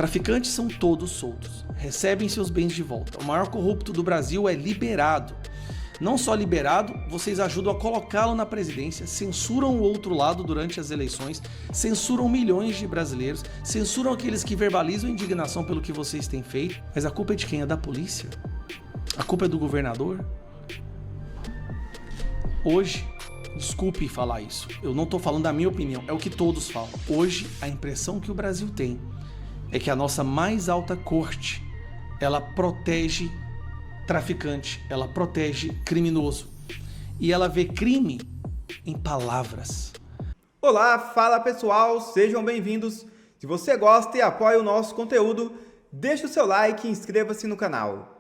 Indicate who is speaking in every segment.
Speaker 1: Traficantes são todos soltos, recebem seus bens de volta. O maior corrupto do Brasil é liberado. Não só liberado, vocês ajudam a colocá-lo na presidência, censuram o outro lado durante as eleições, censuram milhões de brasileiros, censuram aqueles que verbalizam indignação pelo que vocês têm feito. Mas a culpa é de quem? É da polícia? A culpa é do governador? Hoje, desculpe falar isso, eu não estou falando da minha opinião, é o que todos falam. Hoje, a impressão que o Brasil tem é que a nossa mais alta corte, ela protege traficante, ela protege criminoso. E ela vê crime em palavras.
Speaker 2: Olá, fala pessoal, sejam bem-vindos. Se você gosta e apoia o nosso conteúdo, deixa o seu like e inscreva-se no canal.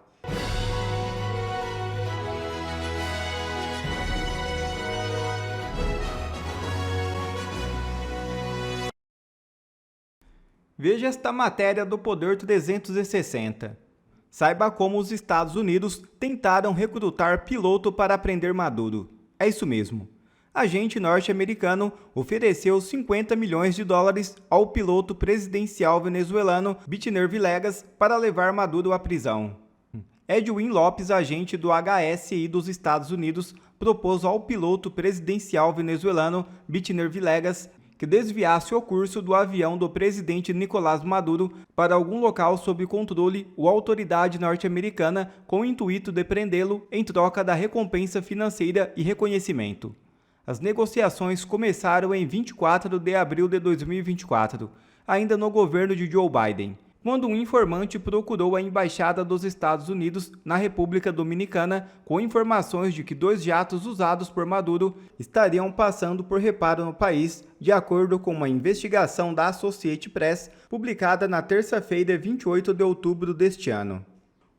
Speaker 2: Veja esta matéria do Poder 360. Saiba como os Estados Unidos tentaram recrutar piloto para prender Maduro. É isso mesmo. Agente norte-americano ofereceu 50 milhões de dólares ao piloto presidencial venezuelano Bitner Villegas para levar Maduro à prisão. Edwin Lopes, agente do HSI dos Estados Unidos, propôs ao piloto presidencial venezuelano Bitner Villegas que desviasse o curso do avião do presidente Nicolás Maduro para algum local sob controle ou autoridade norte-americana com o intuito de prendê-lo em troca da recompensa financeira e reconhecimento. As negociações começaram em 24 de abril de 2024, ainda no governo de Joe Biden, quando um informante procurou a Embaixada dos Estados Unidos na República Dominicana com informações de que 2 jatos usados por Maduro estariam passando por reparo no país, de acordo com uma investigação da Associated Press, publicada na terça-feira, 28 de outubro deste ano.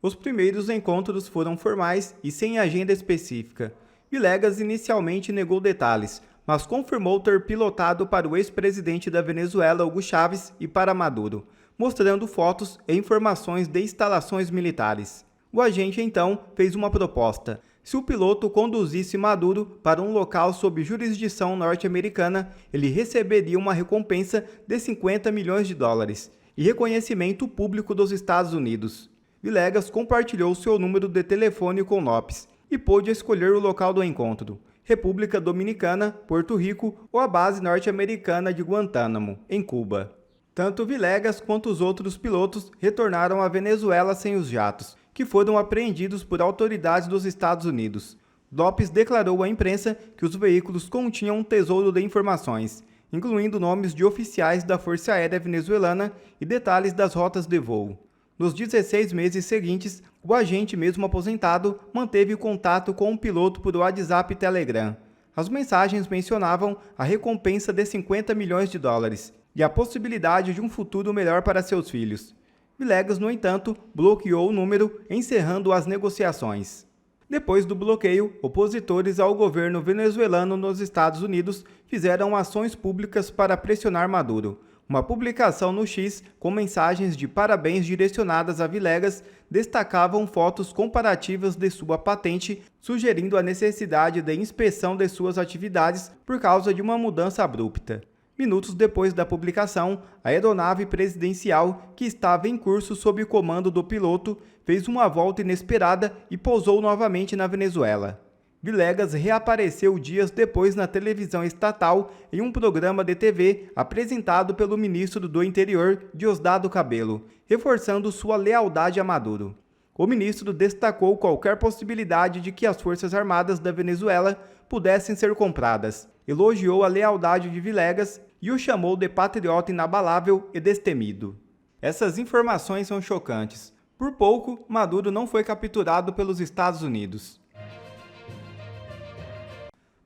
Speaker 2: Os primeiros encontros foram formais e sem agenda específica. Villegas inicialmente negou detalhes, mas confirmou ter pilotado para o ex-presidente da Venezuela, Hugo Chávez, e para Maduro, mostrando fotos e informações de instalações militares. O agente, então, fez uma proposta. Se o piloto conduzisse Maduro para um local sob jurisdição norte-americana, ele receberia uma recompensa de 50 milhões de dólares e reconhecimento público dos Estados Unidos. Villegas compartilhou seu número de telefone com Lopes e pôde escolher o local do encontro: República Dominicana, Porto Rico ou a base norte-americana de Guantánamo, em Cuba. Tanto Villegas quanto os outros pilotos retornaram à Venezuela sem os jatos, que foram apreendidos por autoridades dos Estados Unidos. Lopes declarou à imprensa que os veículos continham um tesouro de informações, incluindo nomes de oficiais da Força Aérea Venezuelana e detalhes das rotas de voo. Nos 16 meses seguintes, o agente, mesmo aposentado, manteve contato com o piloto por WhatsApp e Telegram. As mensagens mencionavam a recompensa de 50 milhões de dólares e a possibilidade de um futuro melhor para seus filhos. Villegas, no entanto, bloqueou o número, encerrando as negociações. Depois do bloqueio, opositores ao governo venezuelano nos Estados Unidos fizeram ações públicas para pressionar Maduro. Uma publicação no X com mensagens de parabéns direcionadas a Villegas destacavam fotos comparativas de sua patente, sugerindo a necessidade de inspeção de suas atividades por causa de uma mudança abrupta. Minutos depois da publicação, a aeronave presidencial, que estava em curso sob o comando do piloto, fez uma volta inesperada e pousou novamente na Venezuela. Villegas reapareceu dias depois na televisão estatal em um programa de TV apresentado pelo ministro do Interior, Diosdado Cabello, reforçando sua lealdade a Maduro. O ministro destacou qualquer possibilidade de que as Forças Armadas da Venezuela pudessem ser compradas, elogiou a lealdade de Villegas e o chamou de patriota inabalável e destemido. Essas informações são chocantes. Por pouco, Maduro não foi capturado pelos Estados Unidos.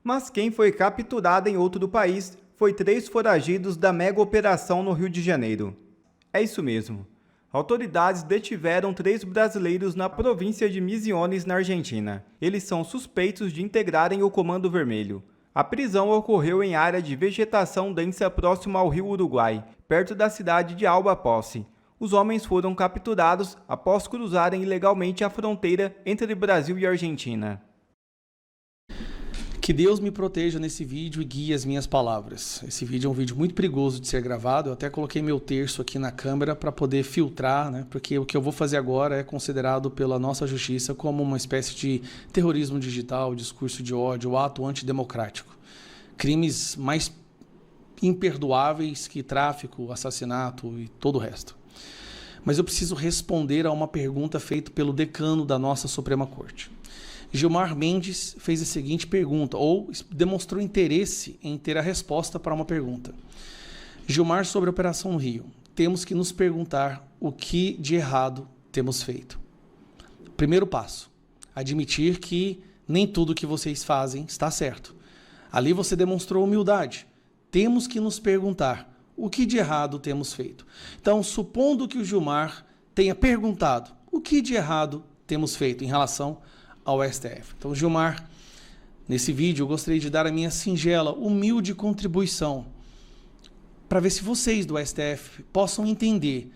Speaker 2: Mas quem foi capturado em outro país foi 3 foragidos da mega operação no Rio de Janeiro. É isso mesmo. Autoridades detiveram 3 brasileiros na província de Misiones, na Argentina. Eles são suspeitos de integrarem o Comando Vermelho. A prisão ocorreu em área de vegetação densa próxima ao rio Uruguai, perto da cidade de Alba Posse. Os homens foram capturados após cruzarem ilegalmente a fronteira entre Brasil e Argentina.
Speaker 1: Que Deus me proteja nesse vídeo e guie as minhas palavras. Esse vídeo é um vídeo muito perigoso de ser gravado. Eu até coloquei meu terço aqui na câmera para poder filtrar, né? Porque o que eu vou fazer agora é considerado pela nossa justiça como uma espécie de terrorismo digital, discurso de ódio, ato antidemocrático. Crimes mais imperdoáveis que tráfico, assassinato e todo o resto. Mas eu preciso responder a uma pergunta feita pelo decano da nossa Suprema Corte. Gilmar Mendes fez a seguinte pergunta, ou demonstrou interesse em ter a resposta para uma pergunta. Gilmar, sobre a Operação Rio, temos que nos perguntar o que de errado temos feito. Primeiro passo, admitir que nem tudo que vocês fazem está certo. Ali você demonstrou humildade. Temos que nos perguntar o que de errado temos feito. Então, supondo que o Gilmar tenha perguntado o que de errado temos feito em relação ao STF. Então, Gilmar, nesse vídeo eu gostaria de dar a minha singela, humilde contribuição para ver se vocês do STF possam entender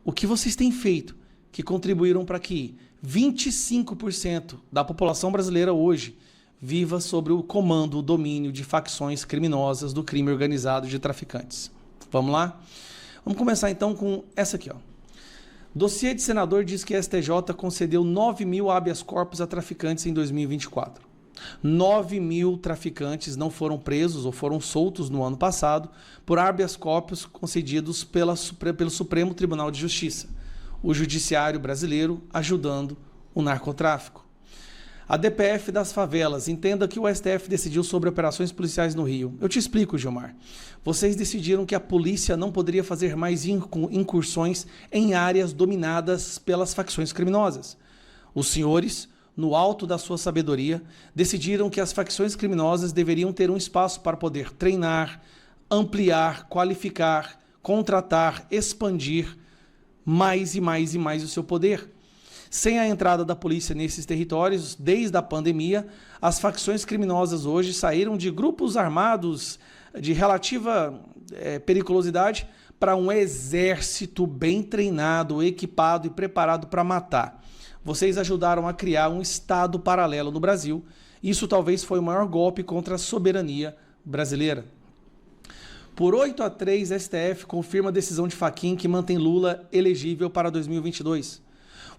Speaker 1: o que vocês têm feito que contribuíram para que 25% da população brasileira hoje viva sob o comando, o domínio de facções criminosas do crime organizado de traficantes. Vamos lá? Vamos começar então com essa aqui, ó. Dossiê de senador diz que a STJ concedeu 9 mil habeas corpus a traficantes em 2024. 9 mil traficantes não foram presos ou foram soltos no ano passado por habeas corpus concedidos pelo Supremo Tribunal de Justiça, o judiciário brasileiro ajudando o narcotráfico. A DPF das favelas, entenda que o STF decidiu sobre operações policiais no Rio. Eu te explico, Gilmar. Vocês decidiram que a polícia não poderia fazer mais incursões em áreas dominadas pelas facções criminosas. Os senhores, no alto da sua sabedoria, decidiram que as facções criminosas deveriam ter um espaço para poder treinar, ampliar, qualificar, contratar, expandir mais e mais e mais o seu poder. Sem a entrada da polícia nesses territórios, desde a pandemia, as facções criminosas hoje saíram de grupos armados de relativa periculosidade para um exército bem treinado, equipado e preparado para matar. Vocês ajudaram a criar um estado paralelo no Brasil. Isso talvez foi o maior golpe contra a soberania brasileira. Por 8-3, STF confirma a decisão de Fachin que mantém Lula elegível para 2022.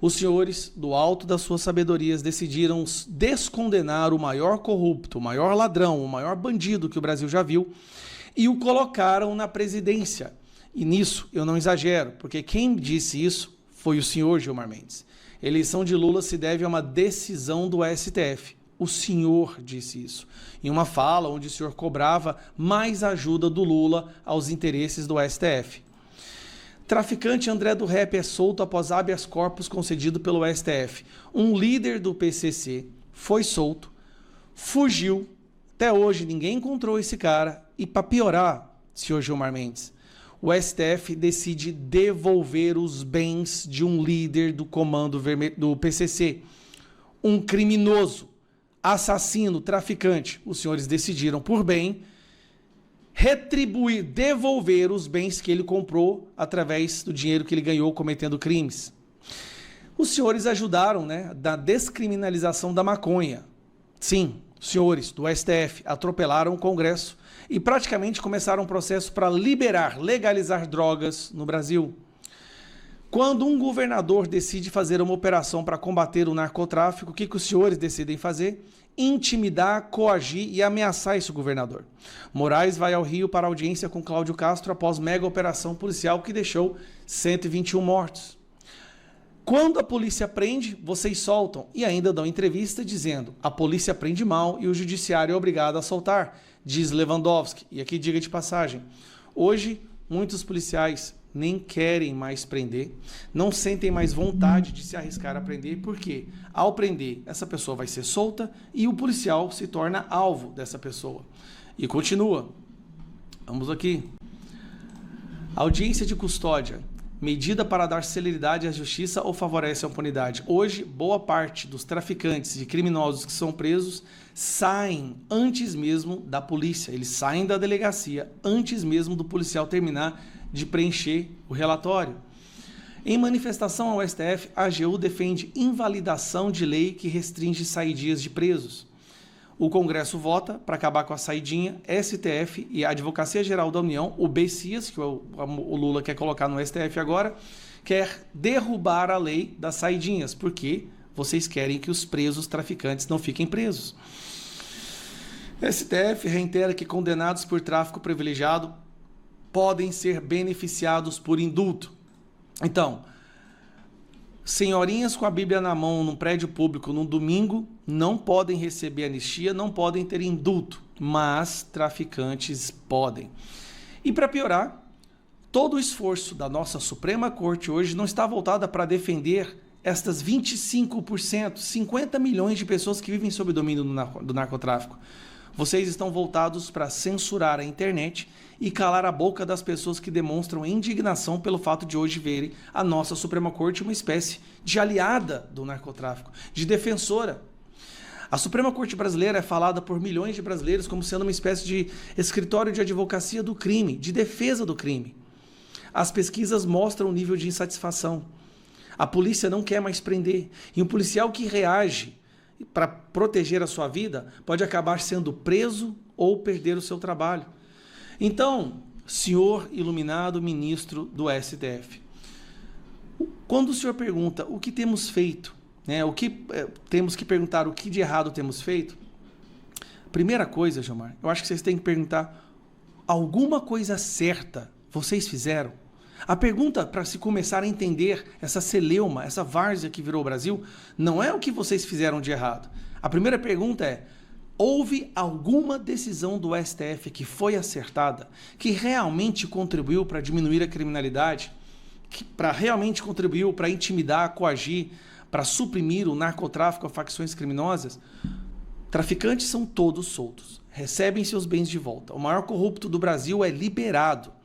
Speaker 1: Os senhores, do alto das suas sabedorias, decidiram descondenar o maior corrupto, o maior ladrão, o maior bandido que o Brasil já viu e o colocaram na presidência. E nisso eu não exagero, porque quem disse isso foi o senhor Gilmar Mendes. A eleição de Lula se deve a uma decisão do STF. O senhor disse isso, em uma fala onde o senhor cobrava mais ajuda do Lula aos interesses do STF. Traficante André do Rep é solto após habeas corpus concedido pelo STF. Um líder do PCC foi solto, fugiu, até hoje ninguém encontrou esse cara e, para piorar, senhor Gilmar Mendes, o STF decide devolver os bens de um líder do comando do PCC, um criminoso, assassino, traficante. Os senhores decidiram, por bem, retribuir, devolver os bens que ele comprou através do dinheiro que ele ganhou cometendo crimes. Os senhores ajudaram, né, na descriminalização da maconha. Sim, os senhores do STF atropelaram o Congresso e praticamente começaram um processo para legalizar drogas no Brasil. Quando um governador decide fazer uma operação para combater o narcotráfico, o que os senhores decidem fazer? Intimidar, coagir e ameaçar esse governador. Moraes vai ao Rio para audiência com Cláudio Castro após mega operação policial que deixou 121 mortos. Quando a polícia prende, vocês soltam e ainda dão entrevista dizendo a polícia prende mal e o judiciário é obrigado a soltar, diz Lewandowski. E aqui diga de passagem, hoje muitos policiais nem querem mais prender, não sentem mais vontade de se arriscar a prender, porque ao prender, essa pessoa vai ser solta e o policial se torna alvo dessa pessoa. E continua. Vamos aqui. Audiência de custódia. Medida para dar celeridade à justiça ou favorece a impunidade? Hoje, boa parte dos traficantes e criminosos que são presos saem antes mesmo da polícia. Eles saem da delegacia antes mesmo do policial terminar de preencher o relatório. Em manifestação ao STF, a AGU defende invalidação de lei que restringe saídias de presos. O Congresso vota para acabar com a saidinha, STF e a Advocacia Geral da União, o BCIAS, que o Lula quer colocar no STF agora, quer derrubar a lei das saidinhas, porque vocês querem que os presos traficantes não fiquem presos. STF reitera que condenados por tráfico privilegiado podem ser beneficiados por indulto. Então, senhorinhas com a Bíblia na mão num prédio público num domingo não podem receber anistia, não podem ter indulto, mas traficantes podem. E para piorar, todo o esforço da nossa Suprema Corte hoje não está voltado para defender estas 25%, 50 milhões de pessoas que vivem sob o domínio do narcotráfico. Vocês estão voltados para censurar a internet e calar a boca das pessoas que demonstram indignação pelo fato de hoje verem a nossa Suprema Corte uma espécie de aliada do narcotráfico, de defensora. A Suprema Corte brasileira é falada por milhões de brasileiros como sendo uma espécie de escritório de advocacia do crime, de defesa do crime. As pesquisas mostram o nível de insatisfação. A polícia não quer mais prender. E um policial que reage para proteger a sua vida pode acabar sendo preso ou perder o seu trabalho. Então, senhor iluminado ministro do STF, quando o senhor pergunta o que temos feito, temos que perguntar o que de errado temos feito, primeira coisa, Gilmar, eu acho que vocês têm que perguntar alguma coisa certa vocês fizeram? A pergunta para se começar a entender essa celeuma, essa várzea que virou o Brasil, não é o que vocês fizeram de errado. A primeira pergunta é: houve alguma decisão do STF que foi acertada, que realmente contribuiu para diminuir a criminalidade, que realmente contribuiu para intimidar, coagir, para suprimir o narcotráfico a facções criminosas? Traficantes são todos soltos, recebem seus bens de volta. O maior corrupto do Brasil é liberado.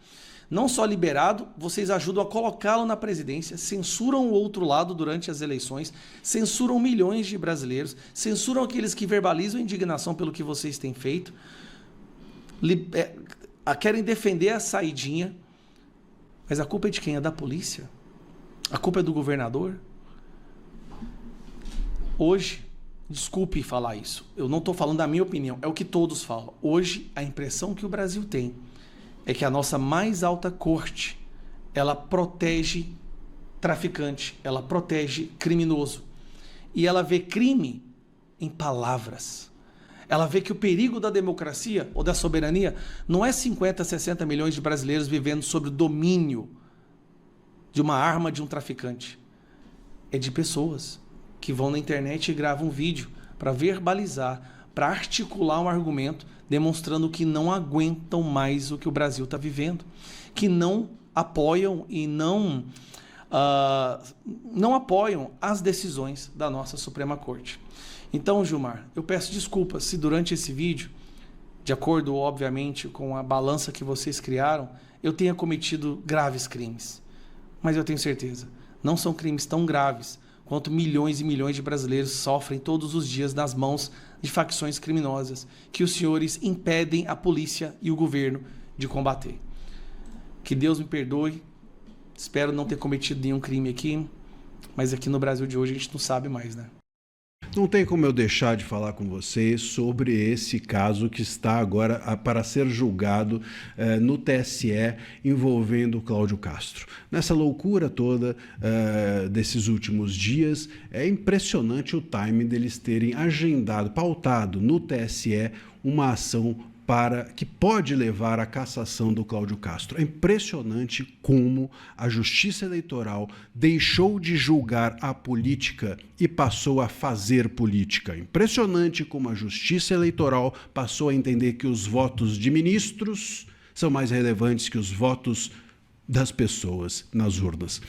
Speaker 1: Não só liberado, vocês ajudam a colocá-lo na presidência, censuram o outro lado durante as eleições, censuram milhões de brasileiros, censuram aqueles que verbalizam indignação pelo que vocês têm feito, querem defender a saidinha, mas a culpa é de quem? É da polícia? A culpa é do governador? Hoje, desculpe falar isso, eu não estou falando da minha opinião, é o que todos falam. Hoje, a impressão que o Brasil tem é que a nossa mais alta corte, ela protege traficante, ela protege criminoso. E ela vê crime em palavras. Ela vê que o perigo da democracia ou da soberania não é 50, 60 milhões de brasileiros vivendo sob o domínio de uma arma de um traficante. É de pessoas que vão na internet e gravam um vídeo para verbalizar, para articular um argumento demonstrando que não aguentam mais o que o Brasil está vivendo, que não apoiam e não apoiam as decisões da nossa Suprema Corte. Então, Gilmar, eu peço desculpas se durante esse vídeo, de acordo, obviamente, com a balança que vocês criaram, eu tenha cometido graves crimes. Mas eu tenho certeza, não são crimes tão graves quanto milhões e milhões de brasileiros sofrem todos os dias nas mãos de facções criminosas que os senhores impedem a polícia e o governo de combater. Que Deus me perdoe, espero não ter cometido nenhum crime aqui, mas aqui no Brasil de hoje a gente não sabe mais, né?
Speaker 3: Não tem como eu deixar de falar com vocês sobre esse caso que está agora para ser julgado no TSE envolvendo o Cláudio Castro. Nessa loucura toda desses últimos dias, é impressionante o timing deles terem agendado, pautado no TSE uma ação que pode levar à cassação do Cláudio Castro. É impressionante como a Justiça Eleitoral deixou de julgar a política e passou a fazer política. Impressionante como a Justiça Eleitoral passou a entender que os votos de ministros são mais relevantes que os votos das pessoas nas urnas.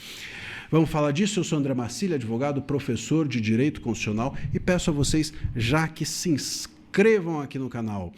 Speaker 3: Vamos falar disso? Eu sou André Marcília, advogado, professor de Direito Constitucional, e peço a vocês já que se inscrevam aqui no canal.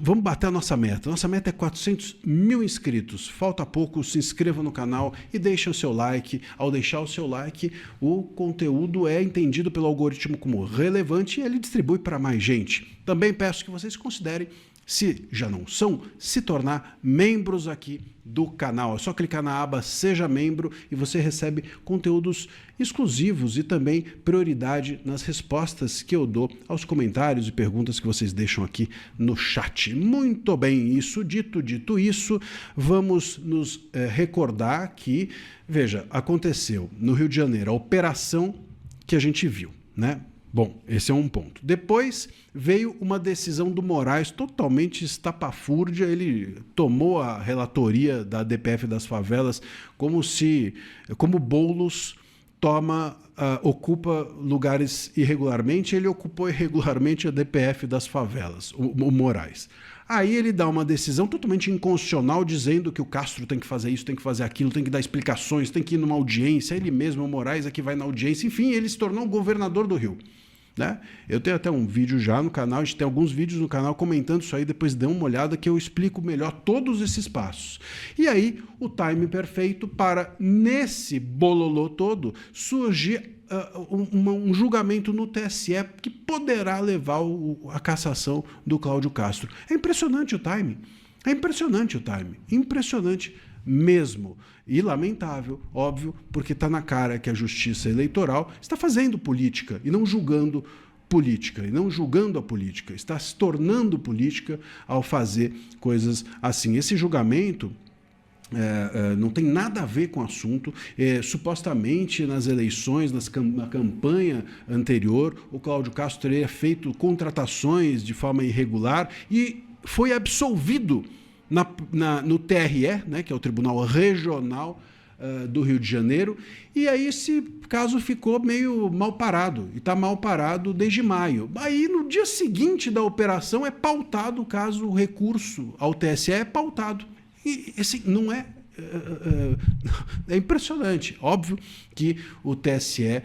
Speaker 3: Vamos bater a nossa meta. Nossa meta é 400 mil inscritos. Falta pouco, se inscreva no canal e deixe o seu like. Ao deixar o seu like, o conteúdo é entendido pelo algoritmo como relevante e ele distribui para mais gente. Também peço que vocês considerem se já não são, se tornar membros aqui do canal. É só clicar na aba Seja Membro e você recebe conteúdos exclusivos e também prioridade nas respostas que eu dou aos comentários e perguntas que vocês deixam aqui no chat. Muito bem, isso dito isso, vamos nos recordar que, veja, aconteceu no Rio de Janeiro a operação que a gente viu, né? Bom, esse é um ponto. Depois veio uma decisão do Moraes totalmente estapafúrdia. Ele tomou a relatoria da DPF das favelas como Boulos ocupa lugares irregularmente. Ele ocupou irregularmente a DPF das favelas, o Moraes. Aí ele dá uma decisão totalmente inconstitucional dizendo que o Castro tem que fazer isso, tem que fazer aquilo, tem que dar explicações, tem que ir numa audiência. Ele mesmo, o Moraes, é que vai na audiência. Enfim, ele se tornou o governador do Rio. Né? Eu tenho até um vídeo já no canal, a gente tem alguns vídeos no canal comentando isso aí, depois dê uma olhada que eu explico melhor todos esses passos. E aí, o time perfeito para, nesse bololô todo, surgir um julgamento no TSE que poderá levar a cassação do Cláudio Castro. É impressionante o time. Impressionante mesmo. E lamentável, óbvio, porque está na cara que a Justiça Eleitoral está fazendo política e não julgando política, e não julgando a política, está se tornando política ao fazer coisas assim. Esse julgamento não tem nada a ver com o assunto. Supostamente nas eleições, na campanha anterior, o Cláudio Castro teria feito contratações de forma irregular e foi absolvido no TRE, né, que é o Tribunal Regional do Rio de Janeiro, e aí esse caso ficou meio mal parado, e está mal parado desde maio. Aí no dia seguinte da operação é pautado o caso, o recurso ao TSE é pautado. E assim, não é... É impressionante. Óbvio que o TSE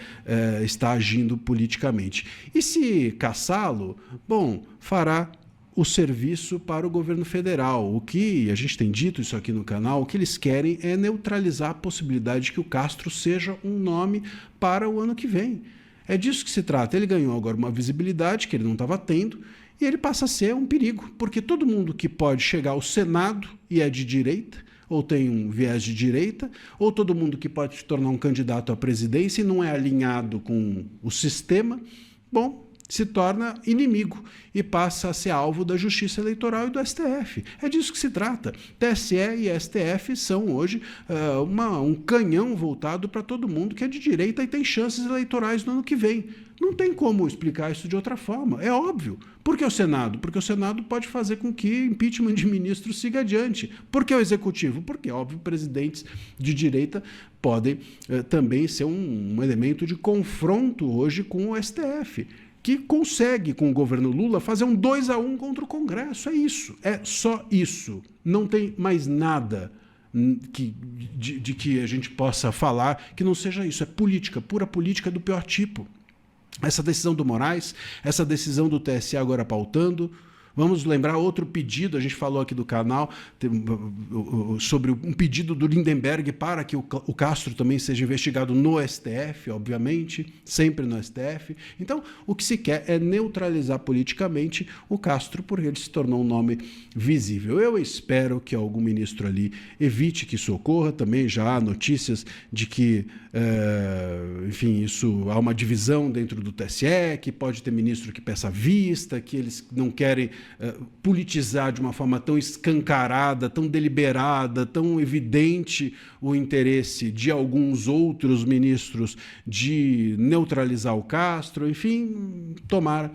Speaker 3: está agindo politicamente. E se caçá-lo, bom, fará o serviço para o governo federal. O que a gente tem dito isso aqui no canal, o que eles querem é neutralizar a possibilidade de que o Castro seja um nome para o ano que vem. É disso que se trata. Ele ganhou agora uma visibilidade que ele não estava tendo e ele passa a ser um perigo, porque todo mundo que pode chegar ao Senado e é de direita, ou tem um viés de direita, ou todo mundo que pode se tornar um candidato à presidência e não é alinhado com o sistema, bom, se torna inimigo e passa a ser alvo da Justiça Eleitoral e do STF. É disso que se trata. TSE e STF são hoje um canhão voltado para todo mundo que é de direita e tem chances eleitorais no ano que vem. Não tem como explicar isso de outra forma. É óbvio. Por que o Senado? Porque o Senado pode fazer com que impeachment de ministros siga adiante. Por que o Executivo? Porque, óbvio, presidentes de direita podem também ser um elemento de confronto hoje com o STF, que consegue, com o governo Lula, fazer um 2-1 contra o Congresso. É isso. É só isso. Não tem mais nada de que a gente possa falar que não seja isso. É política, pura política do pior tipo. Essa decisão do Moraes, essa decisão do TSE agora pautando. Vamos lembrar outro pedido, a gente falou aqui do canal, sobre um pedido do Lindenberg para que o Castro também seja investigado no STF, obviamente, sempre no STF. Então, o que se quer é neutralizar politicamente o Castro, porque ele se tornou um nome visível. Eu espero que algum ministro ali evite que isso ocorra. Também já há notícias de que, enfim, há uma divisão dentro do TSE, que pode ter ministro que peça vista, que eles não querem politizar de uma forma tão escancarada, tão deliberada, tão evidente o interesse de alguns outros ministros de neutralizar o Castro. Enfim, tomara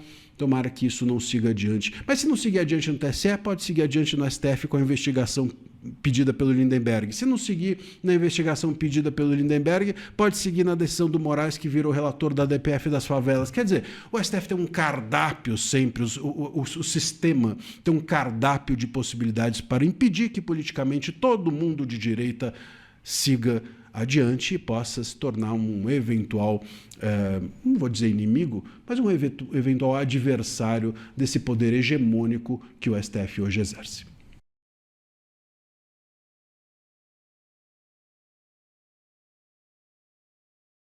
Speaker 3: que isso não siga adiante. Mas se não seguir adiante no TSE, pode seguir adiante no STF com a investigação pedida pelo Lindenberg. Se não seguir na investigação pedida pelo Lindenberg, pode seguir na decisão do Moraes, que virou relator da DPF das favelas. Quer dizer, o STF tem um cardápio sempre, o sistema tem um cardápio de possibilidades para impedir que politicamente todo mundo de direita siga adiante e possa se tornar um eventual, não vou dizer inimigo, mas um eventual adversário desse poder hegemônico que o STF hoje exerce.